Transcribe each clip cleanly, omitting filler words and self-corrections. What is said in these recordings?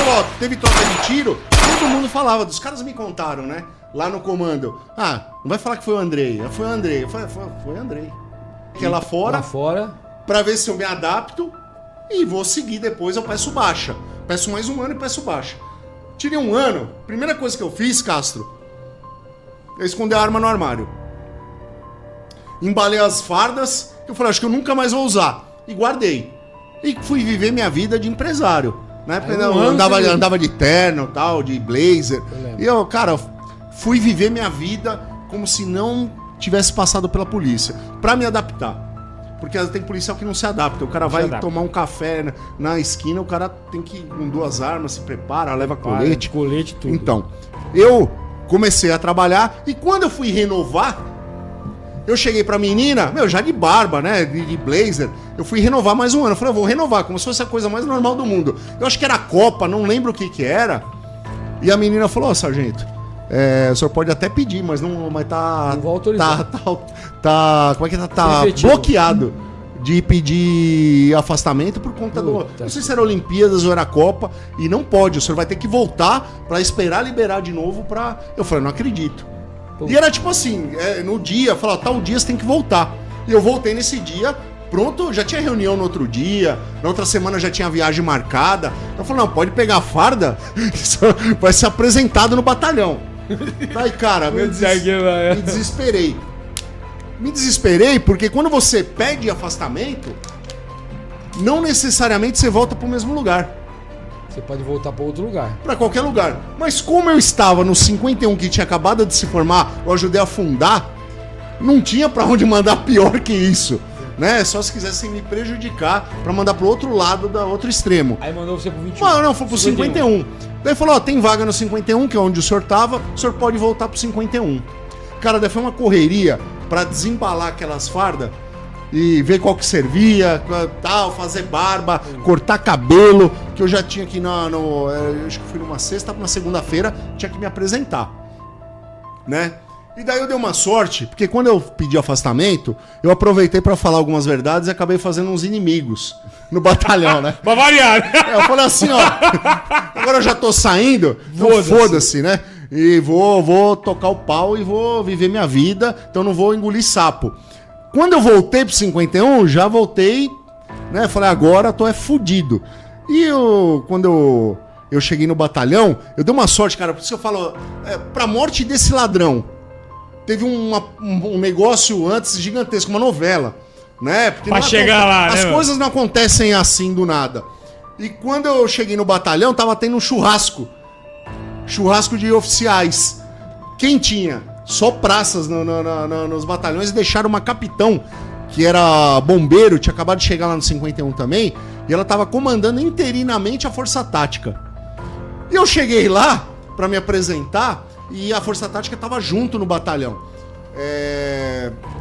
falou, ó, teve troca de tiro, todo mundo falava, dos caras me contaram, né? Lá no comando. Ah, não vai falar que foi o Andrei. Foi o Andrei. Eu falei, foi o Andrei. Que é lá fora, pra ver se eu me adapto e vou seguir depois, eu peço baixa. Peço mais um ano e peço baixa. Tirei um ano, primeira coisa que eu fiz, Castro, eu escondi a arma no armário. Embalei as fardas, eu falei, acho que eu nunca mais vou usar. E guardei. E fui viver minha vida de empresário. Na época eu andava de terno, tal, de blazer. E eu, cara, fui viver minha vida como se não tivesse passado pela polícia. Pra me adaptar. Porque tem policial que não se adapta. O cara vai tomar um café na esquina, o cara tem que ir com 2 armas, se prepara, leva colete. Colete, tudo. Então, eu comecei a trabalhar e quando eu fui renovar, eu cheguei pra menina, já de barba, né, de blazer, eu fui renovar mais um ano. Eu falei, eu vou renovar, como se fosse a coisa mais normal do mundo. Eu acho que era Copa, não lembro o que era. E a menina falou, ó, sargento, o senhor pode até pedir, mas não vai tá... Não vou autorizar. Como é que tá? Tá bloqueado de pedir afastamento por conta do... Não sei se era Olimpíadas ou era Copa, e não pode, o senhor vai ter que voltar pra esperar liberar de novo pra... Eu falei, não acredito. E era tipo assim, no dia, falava, tal dia você tem que voltar. E eu voltei nesse dia, pronto, já tinha reunião no outro dia, na outra semana já tinha viagem marcada. Eu falei, não, pode pegar a farda, vai ser apresentado no batalhão. Aí, cara, me desesperei. Me desesperei porque quando você pede afastamento, não necessariamente você volta pro mesmo lugar. Você pode voltar para outro lugar. Para qualquer lugar. Mas como eu estava no 51 que tinha acabado de se formar, eu ajudei a fundar, não tinha para onde mandar pior que isso. Né? Só se quisessem me prejudicar para mandar pro outro lado, do outro extremo. Aí mandou você pro 21. Não, foi pro 51. Daí falou, ó, tem vaga no 51, que é onde o senhor tava, o senhor pode voltar pro 51. Cara, daí foi uma correria para desembalar aquelas fardas e ver qual que servia, tal, fazer barba, cortar cabelo, que eu já tinha aqui eu acho que fui numa sexta, na segunda-feira, tinha que me apresentar, né? E daí eu dei uma sorte, porque quando eu pedi afastamento, eu aproveitei pra falar algumas verdades e acabei fazendo uns inimigos no batalhão, né? Pra variar. Eu falei assim, ó, agora eu já tô saindo, então foda-se, né? E vou tocar o pau e vou viver minha vida, então não vou engolir sapo. Quando eu voltei pro 51, já voltei, né? Falei, agora tô fudido. E quando eu cheguei no batalhão, eu dei uma sorte, cara, por isso eu falo, pra morte desse ladrão, teve um negócio antes gigantesco, uma novela, né? Porque pra chegar lá, as coisas não acontecem assim do nada. E quando eu cheguei no batalhão, tava tendo um churrasco de oficiais. Quem tinha? Só praças nos batalhões e deixaram uma capitão, que era bombeiro, tinha acabado de chegar lá no 51 também, e ela tava comandando interinamente a Força Tática. E eu cheguei lá pra me apresentar e a Força Tática tava junto no batalhão.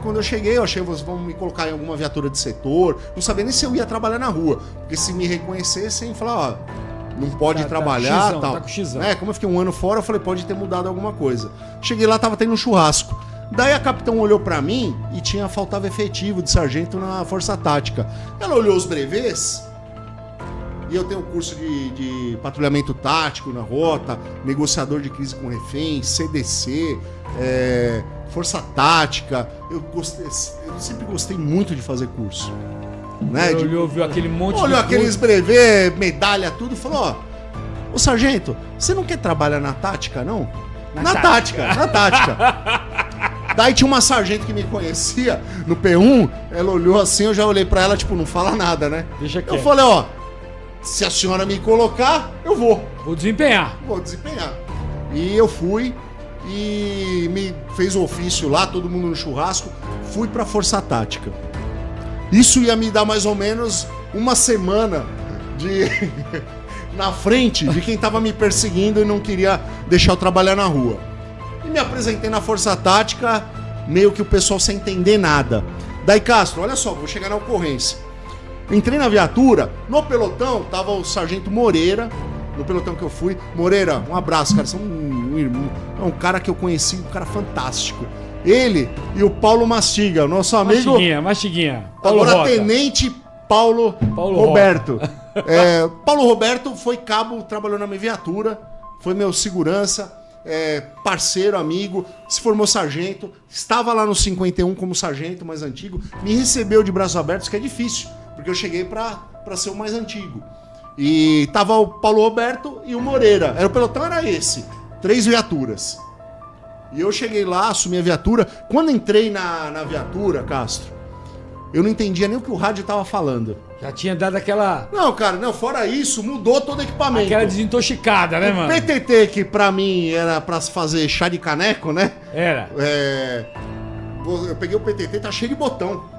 Quando eu cheguei, eu achei, vocês vão me colocar em alguma viatura de setor, não sabia nem se eu ia trabalhar na rua, porque se me reconhecessem, ia falar, ó, não pode trabalhar, xizão, tal. Tá com xizão. Como eu fiquei um ano fora, eu falei, pode ter mudado alguma coisa. Cheguei lá, tava tendo um churrasco. Daí a capitão olhou pra mim e faltava efetivo de sargento na Força Tática. Ela olhou os brevês, e eu tenho curso de patrulhamento tático na rota, negociador de crise com reféns, CDC, Força Tática. Eu sempre gostei muito de fazer curso. Né? Viu aquele monte olhou aqueles brevê, medalha, tudo, e falou, ó, ô sargento, você não quer trabalhar na tática, não? Na tática. Daí tinha uma sargento que me conhecia no P1, ela olhou assim, eu já olhei pra ela, tipo, não fala nada, né? Deixa quieto. Eu falei, ó, se a senhora me colocar, eu vou. Vou desempenhar. E eu fui e me fez o ofício lá, todo mundo no churrasco, fui pra Força Tática. Isso ia me dar mais ou menos uma semana na frente de quem tava me perseguindo e não queria deixar eu trabalhar na rua. E me apresentei na Força Tática, meio que o pessoal sem entender nada. Daí, Castro, olha só, vou chegar na ocorrência. Entrei na viatura, no pelotão tava o Sargento Moreira, no pelotão que eu fui. Moreira, um abraço, cara, você é um irmão, é um cara que eu conheci, um cara fantástico. Ele e o Paulo Mastiga, nosso amigo. Mastiguinha. Agora Tenente Paulo Roberto. Paulo Roberto foi cabo, trabalhou na minha viatura, foi meu segurança, parceiro, amigo, se formou sargento, estava lá no 51 como sargento mais antigo, me recebeu de braços abertos, que é difícil, porque eu cheguei pra ser o mais antigo. E tava o Paulo Roberto e o Moreira. O pelotão era esse, 3 viaturas. E eu cheguei lá, assumi a viatura. Quando entrei na viatura, Castro, eu não entendia nem o que o rádio tava falando. Já tinha dado aquela... Não, cara, não, fora isso, mudou todo o equipamento. Aquela desintoxicada, né, mano? O PTT, que pra mim era pra fazer chá de caneco, né? Era. Eu peguei o PTT, tá cheio de botão.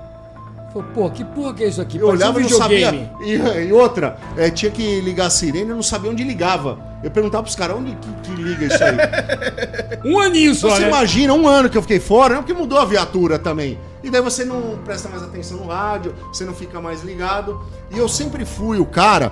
Pô, que porra que é isso aqui? Eu olhava e não sabia. E outra, tinha que ligar a sirene, eu não sabia onde ligava. Eu perguntava pros caras, onde que liga isso aí? Um aninho só, você né? Imagina, um ano que eu fiquei fora, porque mudou a viatura também. E daí você não presta mais atenção no rádio, você não fica mais ligado. E eu sempre fui o cara,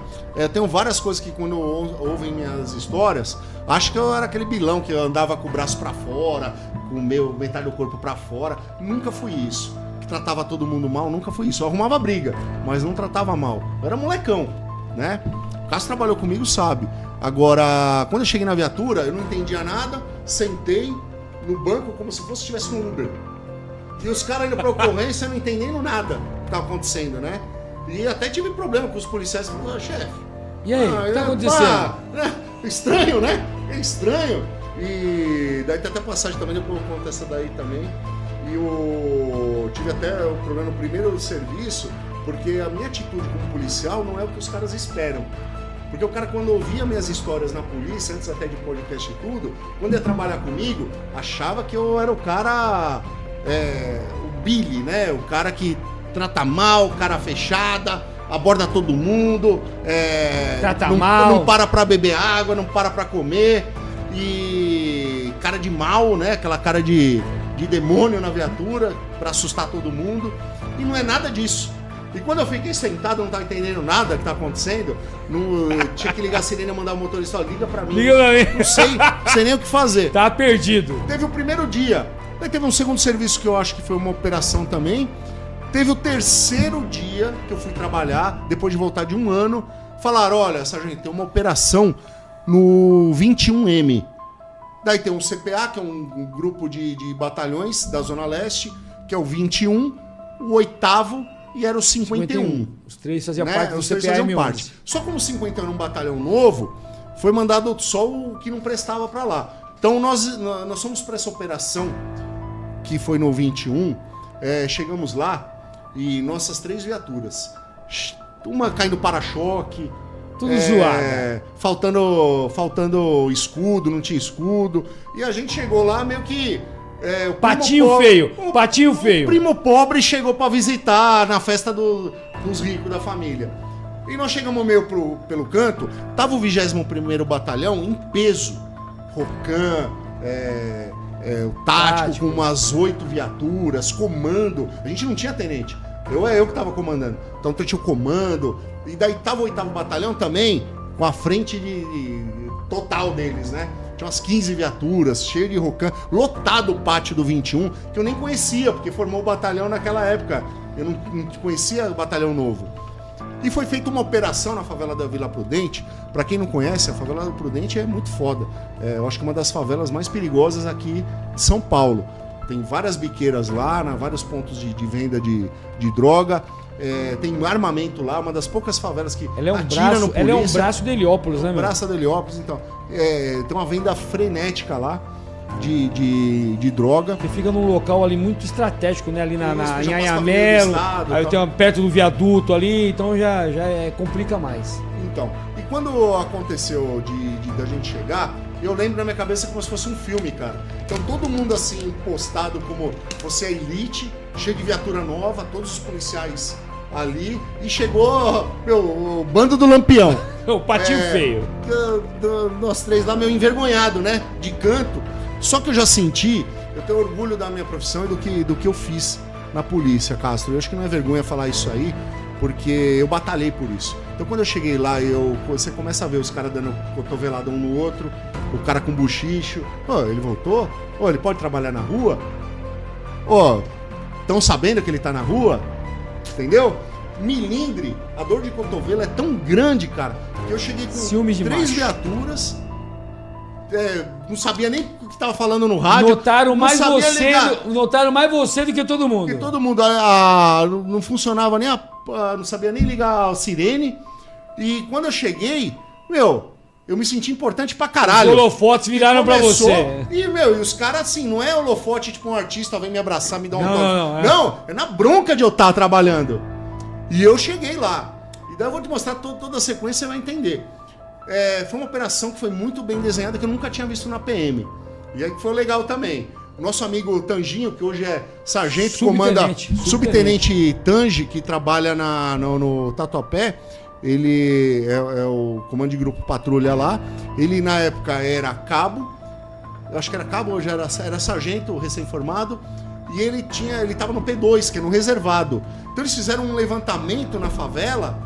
tenho várias coisas que quando ouvem minhas histórias, acho que eu era aquele bilão que andava com o braço pra fora, com metade do corpo pra fora. Nunca fui isso. Que tratava todo mundo mal, nunca fui isso. Eu arrumava briga, mas não tratava mal. Eu era molecão, né? O Cássio trabalhou comigo, sabe. Agora, quando eu cheguei na viatura, eu não entendia nada, sentei no banco como se fosse tivesse um Uber. E os caras indo pra ocorrência não entendendo nada que tava acontecendo, né? E até tive problema com os policiais, falaram, chefe. E aí, o que tá acontecendo? Estranho, né? É estranho. E daí tem até passagem também, depois eu conto essa daí também. E tive até o problema no primeiro serviço, porque a minha atitude como policial não é o que os caras esperam. Porque o cara, quando ouvia minhas histórias na polícia, antes até de podcast e tudo, quando ia trabalhar comigo, achava que eu era o cara, o Billy, né? O cara que trata mal, cara fechada, aborda todo mundo, trata não, mal, não para pra beber água, não para pra comer, e cara de mal, né? Aquela cara de demônio na viatura pra assustar todo mundo, e não é nada disso. E quando eu fiquei sentado, não tava entendendo nada que tá acontecendo, tinha que ligar a sirene e mandar o motorista, liga pra mim. Liga pra mim. Não sei nem o que fazer. Tá perdido. Teve o primeiro dia, daí teve um segundo serviço que eu acho que foi uma operação também. Teve o terceiro dia que eu fui trabalhar, depois de voltar de um ano, falaram, olha, sargento, tem uma operação no 21M. Daí tem um CPA, que é um grupo de batalhões da Zona Leste, que é o 21, o 8º e era o 51. Os três faziam né? parte do CPA M11. Só como o 51 era um batalhão novo, foi mandado só o que não prestava pra lá. Então nós fomos pra essa operação, que foi no 21, chegamos lá e nossas 3 viaturas, uma caindo para-choque, tudo zoado. Faltando escudo, não tinha escudo. E a gente chegou lá meio que... Patinho feio. O primo pobre chegou pra visitar na festa dos ricos da família. E nós chegamos meio pelo canto, tava o 21º Batalhão em peso. Rocan, o tático com umas 8 viaturas, comando. A gente não tinha tenente. Eu que tava comandando. Então tinha o comando. E daí tava o 8º Batalhão também, com a frente total deles, né? Tinha umas 15 viaturas, cheio de Rocan, lotado o pátio do 21, que eu nem conhecia, porque formou o batalhão naquela época. Eu não conhecia o batalhão novo. E foi feita uma operação na favela da Vila Prudente. Pra quem não conhece, a favela da Prudente é muito foda. Eu acho que é uma das favelas mais perigosas aqui de São Paulo. Tem várias biqueiras lá, vários pontos de venda de droga. Tem um armamento lá, uma das poucas favelas que ela é um atira braço, no polícia. ela é um braço de Heliópolis, né, meu? Braço de Heliópolis, então. Tem uma venda frenética lá de droga. Que fica num local ali muito estratégico, né? Ali em Anhamelo, aí tem perto do viaduto ali, então já complica mais. Então, e quando aconteceu da gente chegar, eu lembro na minha cabeça como se fosse um filme, cara. Então todo mundo assim, postado como você é elite, cheio de viatura nova, todos os policiais ali, e chegou o bando do Lampião. O patinho feio. Nós 3 lá, meio envergonhado, né? De canto. Só que eu já senti, eu tenho orgulho da minha profissão e do que eu fiz na polícia, Castro. Eu acho que não é vergonha falar isso aí, porque eu batalhei por isso. Então quando eu cheguei lá, você começa a ver os caras dando cotovelada um no outro, o cara com buchicho. Ele voltou? Ele pode trabalhar na rua? Estão sabendo que ele tá na rua? Entendeu? milindre, a dor de cotovelo é tão grande, cara, que eu cheguei com Ciúmes de 3 macho. viaturas, não sabia nem o que tava falando no rádio. Notaram mais você do que todo mundo. Porque todo mundo não funcionava nem não sabia nem ligar a sirene. E quando eu cheguei, eu me senti importante pra caralho. Os holofotes viraram pra você. E os caras assim, não é holofote tipo um artista vem me abraçar, me dar um toque. Não, é na bronca de eu estar trabalhando. E eu cheguei lá. E daí eu vou te mostrar toda a sequência, você vai entender. Foi uma operação que foi muito bem desenhada, que eu nunca tinha visto na PM. E aí que foi legal também. O nosso amigo Tanginho, que hoje é sargento, subtenente Tangi, que trabalha no Tatuapé, ele é o comando de grupo patrulha lá. Ele na época era cabo, eu acho que era cabo, hoje era sargento recém-formado. E ele tava no P2, que é no reservado. Então eles fizeram um levantamento na favela,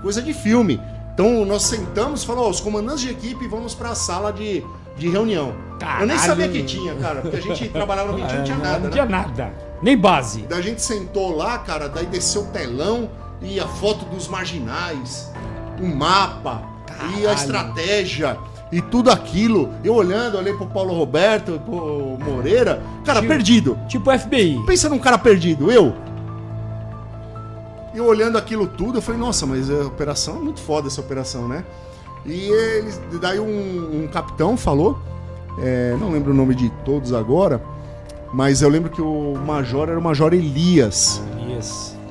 coisa de filme. Então nós sentamos e falamos, os comandantes de equipe, vamos pra sala de reunião. Caralho. Eu nem sabia que tinha, cara, porque a gente trabalhava no 21 e não tinha nada, Não tinha nada, nem base. Daí a gente sentou lá, cara, daí desceu o telão e a foto dos marginais, o mapa, e a estratégia e tudo aquilo. Eu olhei pro Paulo Roberto, pro Moreira, cara, perdido. Tipo FBI. Pensa num cara perdido, eu olhando aquilo tudo, eu falei, nossa, mas a operação é muito foda, essa operação, né? E daí um capitão falou, não lembro o nome de todos agora, mas eu lembro que o major era o Major Elias.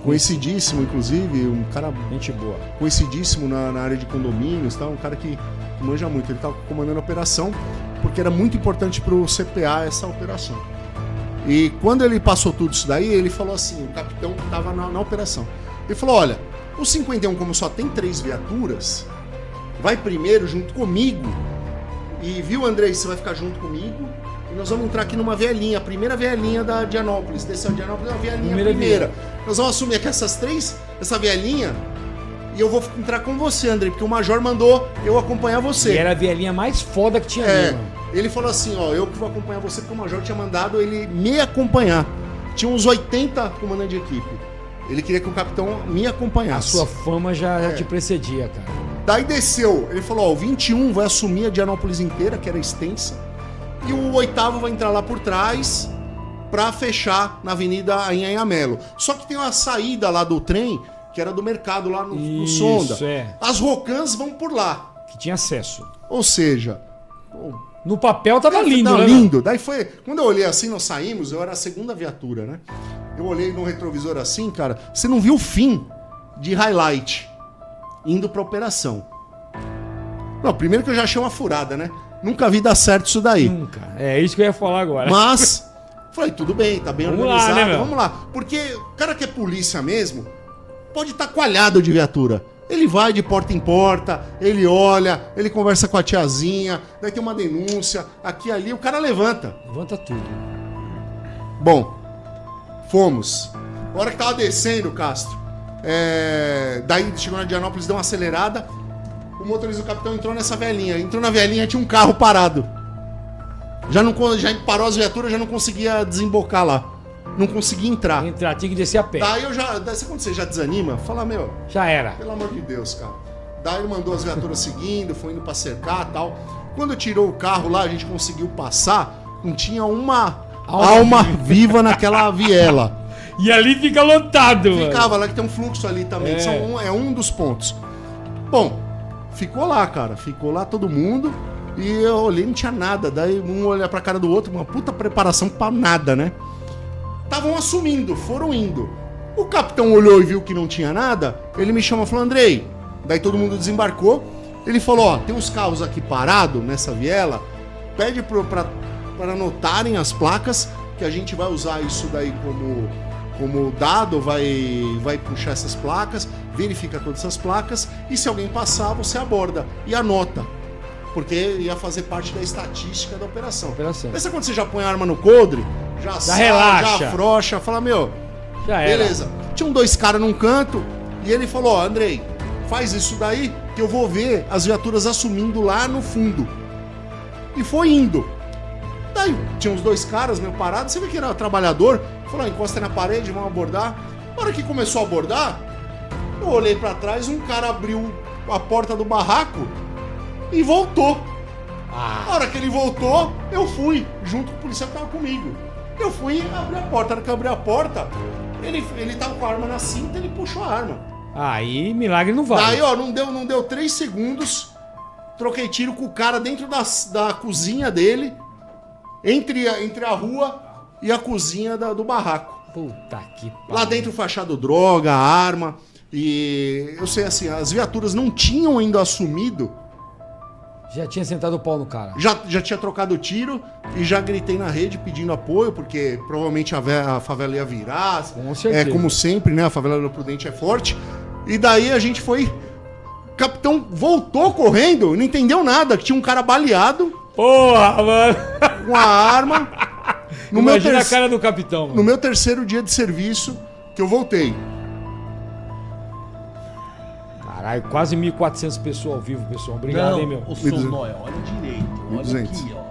Conhecidíssimo, inclusive, um cara... Gente boa. Conhecidíssimo na área de condomínios, tá? Um cara que manja muito. Ele estava comandando a operação, porque era muito importante pro CPA essa operação. E quando ele passou tudo isso daí, ele falou assim, o capitão que estava na operação. Ele falou, olha, o 51, como só tem 3 viaturas, vai primeiro junto comigo. E viu, Andrei, você vai ficar junto comigo. E nós vamos entrar aqui numa vielinha, a primeira vielinha da Dianópolis. Desceu a Dianópolis, a vielinha primeira. Nós vamos assumir aqui essa vielinha, e eu vou entrar com você, Andrei, porque o major mandou eu acompanhar você. E era a vielinha mais foda que tinha ali, mano. Ele falou assim, eu que vou acompanhar você, porque o major tinha mandado ele me acompanhar. Tinha uns 80 comandantes de equipe. Ele queria que o capitão me acompanhasse. A sua fama já te precedia, cara. Daí desceu, ele falou, o 21 vai assumir a Dianópolis inteira, que era extensa, e o 8º vai entrar lá por trás pra fechar na Avenida Anhanhamelo. Só que tem uma saída lá do trem, que era do mercado lá no Sonda. As Rocans vão por lá. Que tinha acesso. Ou seja... No papel tava lindo, né? Lindo. Daí foi... Quando eu olhei assim, nós saímos, eu era a 2ª viatura, né? Eu olhei no retrovisor assim, cara, você não viu o fim de highlight indo pra operação. Não, primeiro que eu já achei uma furada, né? Nunca vi dar certo isso daí. Nunca. É isso que eu ia falar agora. Mas, falei, tudo bem, tá bem organizado, lá, né, vamos lá. Porque o cara que é polícia mesmo, pode estar coalhado de viatura. Ele vai de porta em porta, ele olha, ele conversa com a tiazinha, daí tem uma denúncia, aqui ali, o cara levanta. Levanta tudo. Bom, fomos. A hora que tava descendo, Castro, daí chegou na Dianópolis, deu uma acelerada, o motorista do capitão entrou nessa velhinha. Entrou na velhinha, tinha um carro parado. Já parou as viaturas, já não conseguia desembocar lá. Não conseguia entrar. Tinha que descer a pé. Daí quando você já desanima, fala, já era. Pelo amor de Deus, cara. Daí ele mandou as viaturas seguindo, foi indo pra cercar e tal. Quando tirou o carro lá, a gente conseguiu passar, não tinha uma alma viva naquela viela. E ali fica lotado, mano. Ficava lá, que tem um fluxo ali também. É um dos pontos. Bom, ficou lá, cara. Ficou lá todo mundo. E eu olhei, não tinha nada. Daí um olha pra cara do outro, uma puta preparação pra nada, né? Estavam assumindo, foram indo. O capitão olhou e viu que não tinha nada. Ele me chamou e falou, Andrei. Daí todo mundo desembarcou. Ele falou, tem uns carros aqui parados nessa viela. Pede pra anotarem as placas, que a gente vai usar isso daí como dado, vai puxar essas placas, verifica todas essas placas, e se alguém passar, você aborda e anota. Porque ia fazer parte da estatística da operação. Pensa quando você já põe a arma no coldre, já sai, relaxa, já afrouxa, fala, já beleza. Era. Tinham 2 caras num canto, e ele falou, Andrei, faz isso daí, que eu vou ver as viaturas assumindo lá no fundo. E foi indo. Daí tinha uns 2 caras meio parados, você vê que era trabalhador, falou, encosta na parede, vamos abordar. Na hora que começou a abordar, Eu olhei pra trás, um cara abriu a porta do barraco e voltou. A hora que ele voltou, eu fui, junto com o policial que tava comigo. Eu fui abrir a porta. Na hora que eu abri a porta, ele tava com a arma na cinta, ele puxou a arma. Aí, milagre não vale. Daí, ó, não deu 3 segundos, troquei tiro com o cara dentro da cozinha dele, entre a rua e a cozinha do barraco. Puta que pariu. Lá dentro fachado droga, arma, e eu sei assim, as viaturas não tinham ainda assumido. Já tinha sentado o pau no cara. Já tinha trocado o tiro e já gritei na rede pedindo apoio, porque provavelmente a favela ia virar. Com certeza. Como sempre, né? A favela do Prudente é forte. E daí a gente foi... O capitão voltou correndo, não entendeu nada, que tinha um cara baleado. Porra, mano. Com a arma. Imagina a cara do capitão, mano. No meu 3º dia de serviço, que eu voltei. Caralho, quase 1.400 pessoas ao vivo, pessoal. Obrigado, hein, meu. O Sonóia, olha direito. Olha 1.200. aqui, ó.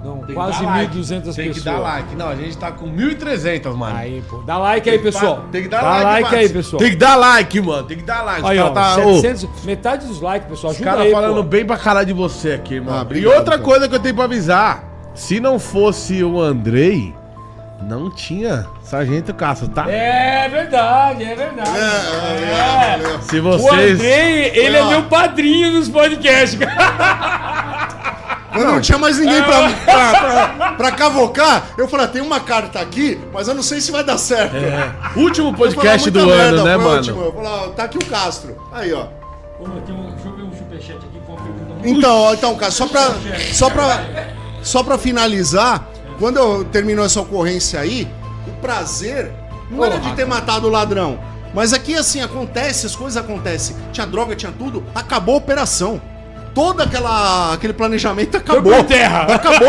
Não, Tem que quase dar like, 1.200 pessoas. Tem que dar like. Não, a gente tá com 1.300, mano. Aí, pô. Dá like aí, pessoal. Tem que dar Dá like aí, parceiro. pessoal. Tem que dar like, mano. Tem que dar like. Aí, ó, tá, 700, metade dos likes, pessoal. Os Ajuda caras aí, falando pô. bem pra caralho de você aqui, mano. E obrigado, outra cara. coisa que eu tenho pra avisar. Se não fosse o Andrei, não tinha Sargento Castro, tá? É verdade, é verdade. Valeu. Se O vocês... Andrei, ele é meu padrinho nos podcasts. Quando não tinha mais ninguém pra cavocar, eu falei, tem uma carta aqui, mas eu não sei se vai dar certo. Último Eu falei, podcast muita do merda, ano, né, foi mano? ótimo. Eu falei, tá aqui o Castro. Aí, ó. Deixa eu ver um superchat aqui com uma pergunta muito... Então, cara, só pra finalizar, quando eu terminou essa ocorrência aí, o prazer não era de ter matado o ladrão. Mas aqui, assim, acontece, as coisas acontecem. Tinha droga, tinha tudo, acabou a operação. Todo aquele planejamento acabou. Foi por terra. Acabou.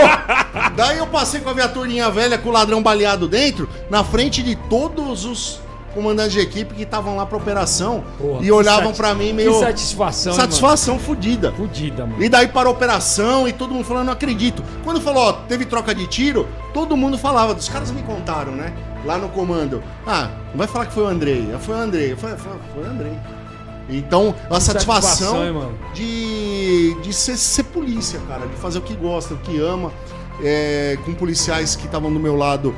Daí eu passei com a viaturinha velha com o ladrão baleado dentro, na frente de todos os comandantes de equipe que estavam lá pra operação. Porra, e olhavam pra mim meio... Que satisfação, Satisfação fodida. Mano. Fudida, mano. E daí parou a operação e todo mundo falando, não acredito. Quando falou, ó, teve troca de tiro, todo mundo falava, os caras me contaram, né? Lá no comando. Ah, não vai falar que foi o Andrei. Foi o Andrei. Foi o Andrei. Então, a satisfação hein, mano? de ser polícia, cara. De fazer o que gosta, o que ama. Com policiais que estavam do meu lado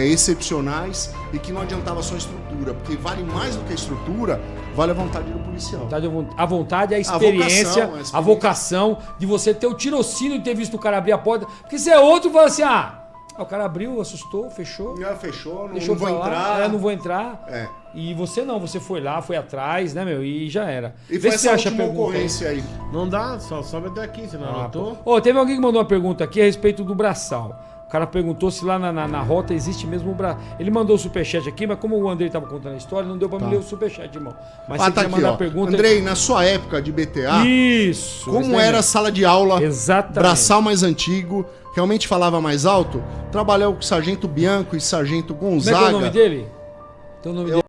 excepcionais e que não adiantava só a estrutura. Porque vale mais do que a estrutura, vale a vontade do policial. A vontade, a experiência, a a vocação de você ter o tirocínio e ter visto o cara abrir a porta. Porque se é outro, fala assim, o cara abriu, assustou, fechou. Fechou, Deixou não vou pra lá, entrar. não vou entrar. É. E você não, você foi lá, foi atrás, né, meu? E já era. E Vê foi se essa você acha a última pergunta. ocorrência aí. Não dá, só sobe até aqui, senão eu não tô. Ô, teve alguém que mandou uma pergunta aqui a respeito do braçal. O cara perguntou se lá na rota existe mesmo o braçal. Ele mandou o superchat aqui, mas como o Andrei tava contando a história, não deu pra me ler o superchat, irmão. Mas se Tá quiser aqui, mandar ó. a pergunta... Andrei, na sua época de BTA, Isso! como era a sala de aula, Exatamente. braçal mais antigo, realmente falava mais alto? Trabalhou com o Sargento Bianco e Sargento Como é que Gonzaga. é o nome dele? Tem o nome dele.